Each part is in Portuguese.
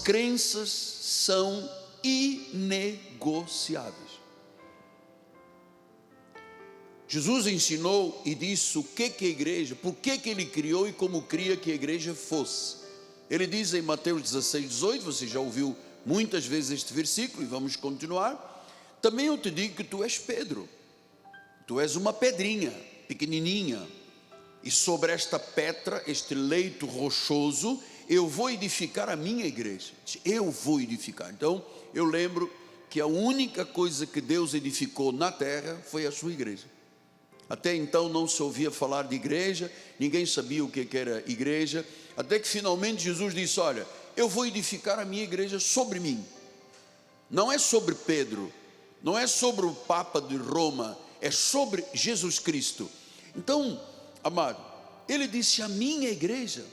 crenças são inegociáveis. Jesus ensinou e disse o que a igreja, por que ele criou e como queria que a igreja fosse. Ele diz em Mateus 16, 18, você já ouviu muitas vezes este versículo e vamos continuar. Também eu te digo que tu és Pedro, tu és uma pedrinha pequenininha, e sobre esta pedra, este leito rochoso, eu vou edificar a minha igreja. Eu vou edificar. Então eu lembro que a única coisa que Deus edificou na terra foi a sua igreja. Até então não se ouvia falar de igreja, ninguém sabia o que era igreja, até que finalmente Jesus disse: olha, eu vou edificar a minha igreja sobre mim. Não é sobre Pedro, não é sobre o Papa de Roma, é sobre Jesus Cristo. Então, amado, ele disse: a minha igreja,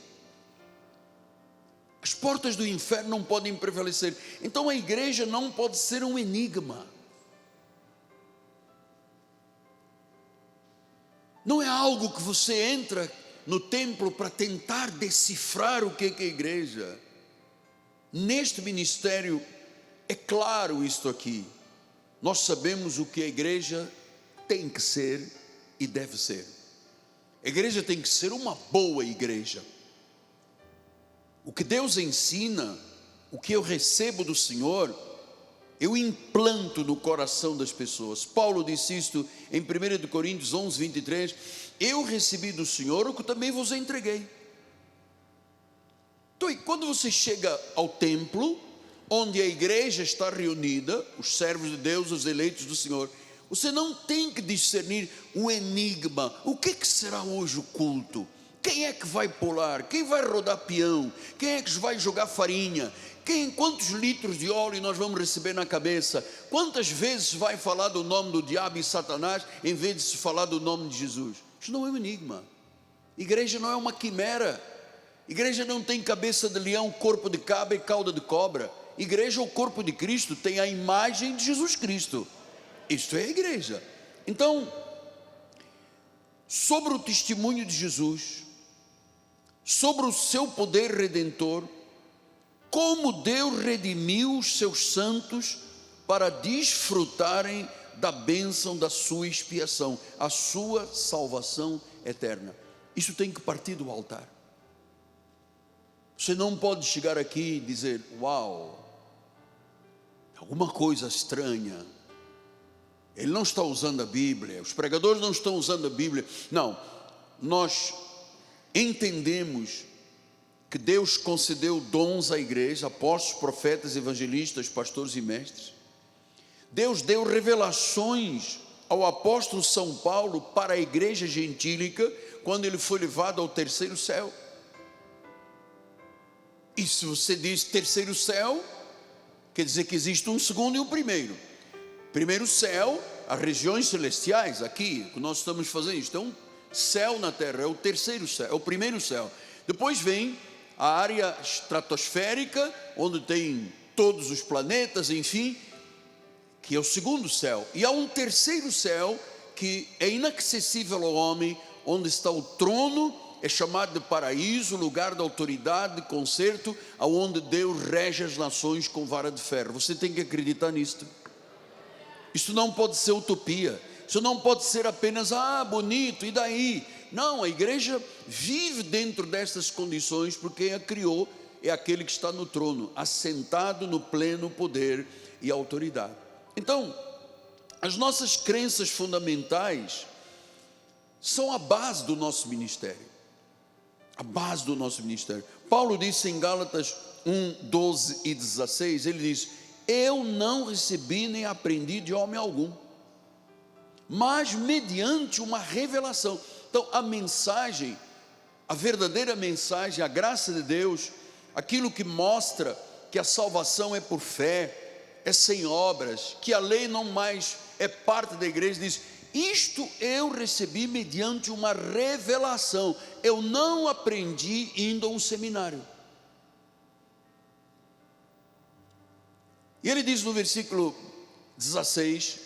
as portas do inferno não podem prevalecer. Então a igreja não pode ser um enigma. Não é algo que você entra no templo para tentar decifrar o que é a igreja. Neste ministério é claro isto aqui. Nós sabemos o que a igreja tem que ser e deve ser. A igreja tem que ser uma boa igreja. O que Deus ensina, o que eu recebo do Senhor, eu implanto no coração das pessoas. Paulo disse isto em 1 Coríntios 11, 23, eu recebi do Senhor o que também vos entreguei. Então, quando você chega ao templo, onde a igreja está reunida, os servos de Deus, os eleitos do Senhor, você não tem que discernir um enigma. O que será hoje o culto? Quem é que vai pular? Quem vai rodar peão? Quem é que vai jogar farinha? Quantos litros de óleo nós vamos receber na cabeça? Quantas vezes vai falar do nome do diabo e Satanás em vez de se falar do nome de Jesus? Isso não é um enigma. Igreja não é uma quimera. Igreja não tem cabeça de leão, corpo de cabra e cauda de cobra. Igreja, o corpo de Cristo, tem a imagem de Jesus Cristo. Isto é a igreja. Então, sobre o testemunho de Jesus, sobre o seu poder redentor, como Deus redimiu os seus santos para desfrutarem da bênção da sua expiação, a sua salvação eterna. Isso tem que partir do altar. Você não pode chegar aqui e dizer: uau, alguma coisa estranha, ele não está usando a Bíblia, os pregadores não estão usando a Bíblia. Não, nós entendemos que Deus concedeu dons à igreja, apóstolos, profetas, evangelistas, pastores e mestres. Deus deu revelações ao apóstolo São Paulo para a igreja gentílica, quando ele foi levado ao terceiro céu. E se você diz terceiro céu, quer dizer que existe um segundo e um primeiro. Primeiro céu, as regiões celestiais, aqui, que nós estamos fazendo isso. Então, céu na terra é o terceiro céu, é o primeiro céu. Depois vem a área estratosférica, onde tem todos os planetas, enfim, que é o segundo céu. E há um terceiro céu, que é inacessível ao homem, onde está o trono, é chamado de paraíso, lugar de autoridade, de concerto, aonde Deus rege as nações com vara de ferro. Você tem que acreditar nisto. Isso não pode ser utopia. Isso não pode ser apenas, bonito, e daí? Não, a igreja vive dentro destas condições, porque quem a criou é aquele que está no trono, assentado no pleno poder e autoridade. Então, as nossas crenças fundamentais são a base do nosso ministério. A base do nosso ministério. Paulo disse em Gálatas 1, 12 e 16, ele diz: eu não recebi nem aprendi de homem algum, mas mediante uma revelação. Então a mensagem, a verdadeira mensagem, a graça de Deus, aquilo que mostra que a salvação é por fé, é sem obras, que a lei não mais é parte da igreja, diz: isto eu recebi mediante uma revelação, eu não aprendi indo a um seminário. E ele diz no versículo 16: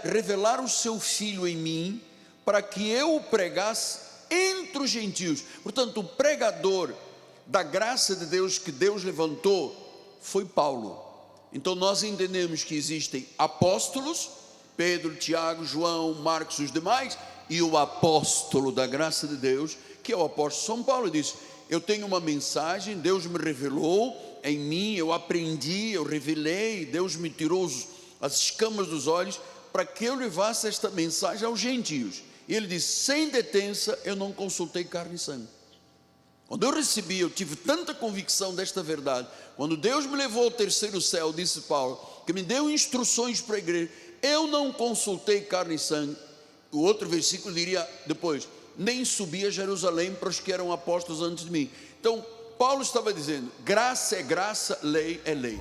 revelar o seu Filho em mim, para que eu o pregasse entre os gentios. Portanto, o pregador da graça de Deus que Deus levantou foi Paulo. Então nós entendemos que existem apóstolos, Pedro, Tiago, João, Marcos e os demais, e o apóstolo da graça de Deus, que é o apóstolo São Paulo. Ele diz: eu tenho uma mensagem, Deus me revelou em mim, eu aprendi, eu revelei, Deus me tirou as escamas dos olhos, para que eu levasse esta mensagem aos gentios. E ele diz: sem detença, eu não consultei carne e sangue. Quando eu recebi, eu tive tanta convicção desta verdade. Quando Deus me levou ao terceiro céu, disse Paulo, que me deu instruções para a igreja, eu não consultei carne e sangue. O outro versículo diria depois: nem subi a Jerusalém para os que eram apóstolos antes de mim. Então Paulo estava dizendo: graça é graça, lei é lei.